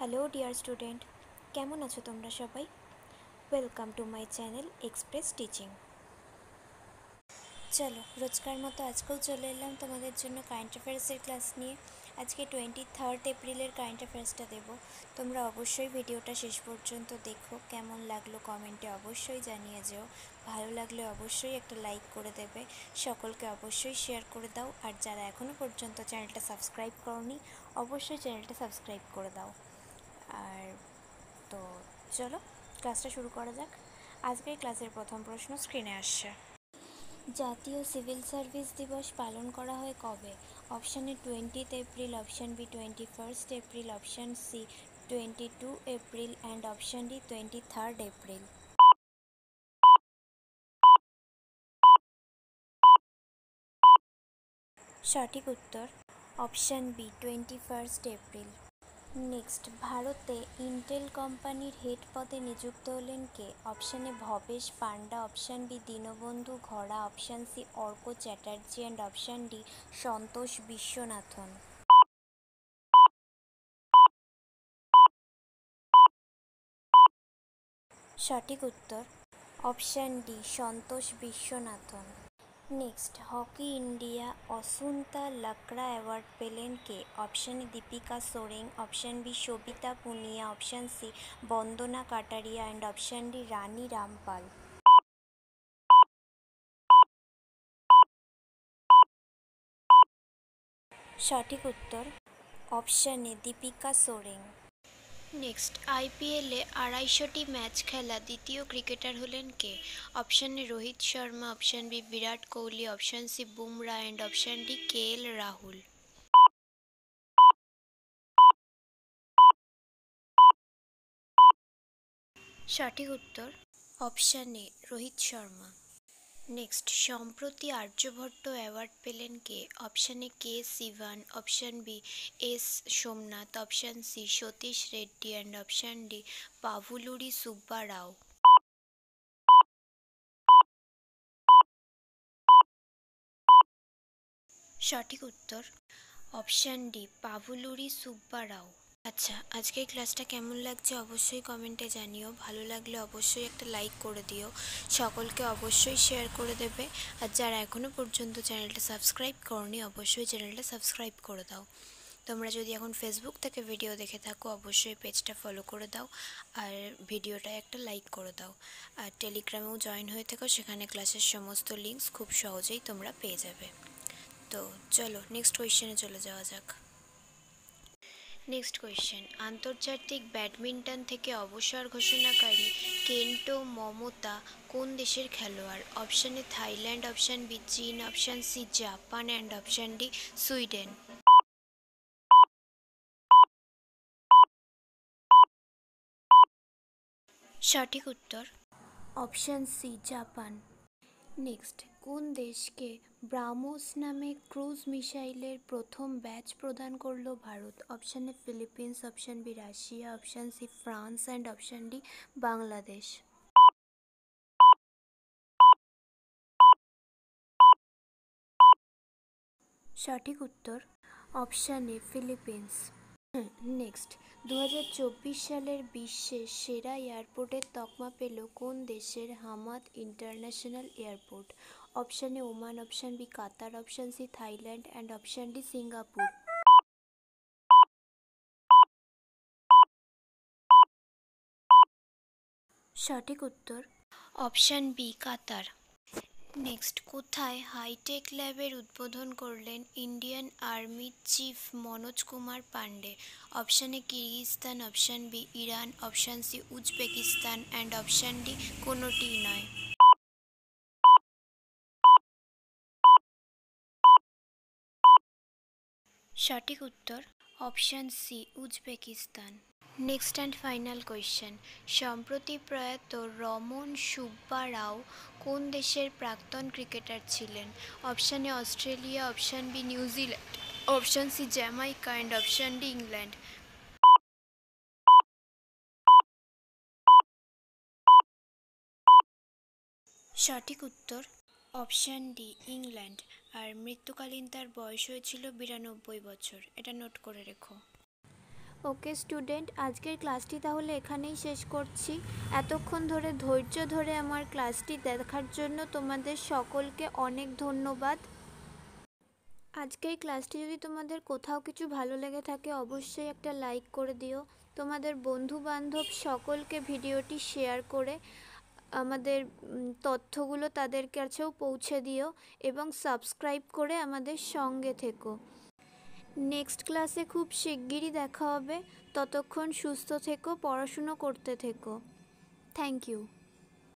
Hello dear student, কেমন আছো তোমরা সবাই? Welcome to my channel express teaching. চলো, রোজকার মতো আজকেও চলে এলাম তোমাদের জন্য কারেন্ট অ্যাফেয়ার্সের ক্লাস নিয়ে। আজকে 23 এপ্রিলের কারেন্ট অ্যাফেয়ার্সটা দেবো। তোমরা অবশ্যই ভিডিওটা শেষ পর্যন্ত দেখো। কেমন লাগলো কমেন্টে অবশ্যই জানিয়ে যেও। ভালো লাগলে অবশ্যই একটা লাইক করে দেবে। সকলকে অবশ্যই শেয়ার করে দাও। আর যারা এখনও পর্যন্ত চ্যানেলটা সাবস্ক্রাইব করোনি, অবশ্যই চ্যানেলটা সাবস্ক্রাইব করে দাও। আর তো চলো ক্লাসটা শুরু করা যাক। আজকের ক্লাসের প্রথম প্রশ্ন স্ক্রিনে আসছে। জাতীয় সিভিল সার্ভিস দিবস পালন করা হয় কবে? Option A 20 April, option B 21 April, option C 22 April and option D 23 April. সঠিক উত্তর অপশান বি 21 এপ্রিল। নেক্সট, ভারতে ইন্টেল কোম্পানির হেড পদে নিযুক্ত হলেন কে? Option A Bhabesh Panda, option B Dinabandhu ঘড়া, option C Arka Chatterjee and option D Santosh Viswanathan. সঠিক উত্তর option D Santosh Viswanathan. Next, hockey India Asunta Lakra award পেলেন কে? Option A Deepika Soreng, option B Savita Punia, option C Vandana Katariya and option D Rani Rampal. সঠিক উত্তর option A Deepika Soreng. Next, আইপিএলে 250টি ম্যাচ খেলা দ্বিতীয় ক্রিকেটার হলেন কে? Option A Rohit Sharma, option B Virat Kohli, option C Bumrah and option D KL Rahul. সঠিক উত্তর option A Rohit Sharma. Next, সম্প্রতি আর্যভট্ট অ্যাওয়ার্ড পেলেন কে? Option A K Sivan, option B S Somanath, option C Satish Reddy and option D পাভুলুরি Subba রাও। সঠিক উত্তর অপশান ডি পাভুলুরি সুব্বা রাও। আচ্ছা, আজকের ক্লাসটা কেমন লাগছে অবশ্যই কমেন্টে জানিও। ভালো লাগলে অবশ্যই একটা লাইক করে দিও। সকলকে অবশ্যই শেয়ার করে দেবে। আর যারা এখনও পর্যন্ত চ্যানেলটা সাবস্ক্রাইব করনি, অবশ্যই চ্যানেলটা সাবস্ক্রাইব করে দাও। তোমরা যদি এখন ফেসবুক থেকে ভিডিও দেখে থাকো, অবশ্যই পেজটা ফলো করে দাও আর ভিডিওটায় একটা লাইক করে দাও। আর টেলিগ্রামেও জয়েন হয়ে থেকো, সেখানে ক্লাসের সমস্ত লিঙ্কস খুব সহজেই তোমরা পেয়ে যাবে। তো চলো নেক্সট কোয়েশ্চেনে চলে যাওয়া যাক। নেক্সট কোয়েশ্চেন, আন্তর্জাতিক ব্যাডমিন্টন থেকে অবসর ঘোষণাকারী কেন্টো মোমোতা কোন দেশের খেলোয়াড়? Option A Thailand, option B চীন, option C Japan and option D Sweden. সঠিক উত্তর অপশান সি জাপান। নেক্সট, কোন দেশকে ব্রাহ্মোস নামে ক্রুজ মিসাইলের প্রথম ব্যাচ প্রদান করলো Bharat? Option A Philippines, option B Russia, option C France and option D Bangladesh. সঠিক উত্তর অপশান এ ফিলিপিন্স। নেক্সট, 2024 সালের বিশ্বের সেরা এয়ারপোর্টের তকমা পেল কোন দেশের Hamad International Airport? Option A Oman, option B Qatar, option C Thailand and option D Singapore. সঠিক উত্তর অপশান বি কাতার। নেক্সট, কোথায় হাইটেক ল্যাবের উদ্বোধন করলেন ইন্ডিয়ান আর্মির chief Manoj Kumar Pande? Option A Kyrgyzstan, option B Iran, option C Uzbekistan and option D কোনোটিই নয়। সঠিক উত্তর option C Uzbekistan. Next and final question, সম্প্রতি প্রয়াত রমন সুব্বা রাও কোন দেশের প্রাক্তন ক্রিকেটার ছিলেন? Option A Australia, option B New Zealand, option C Jamaica and option D England. সঠিক উত্তর অপশান ডি ইংল্যান্ড। আর মৃত্যুকালীন তার বয়স হয়েছিল 92 বছর। এটা নোট করে রেখো। ওকে স্টুডেন্ট, আজকের ক্লাসটি তাহলে এখানেই শেষ করছি। এতক্ষণ ধরে ধৈর্য ধরে আমার ক্লাসটি দেখার জন্য তোমাদের সকলকে অনেক ধন্যবাদ। আজকের ক্লাসটি যদি তোমাদের কোথাও কিছু ভালো লেগে থাকে অবশ্যই একটা লাইক করে দিও। তোমাদের বন্ধু বান্ধব সকলকে ভিডিওটি শেয়ার করে আমাদের তথ্যগুলো তাদের কাছেও পৌঁছে দিও এবং সাবস্ক্রাইব করে আমাদের সঙ্গে থেকো। নেক্সট ক্লাসে খুব শিগগিরই দেখা হবে। ততক্ষণ সুস্থ থেকো, পড়াশুনো করতে থেকো। Thank you.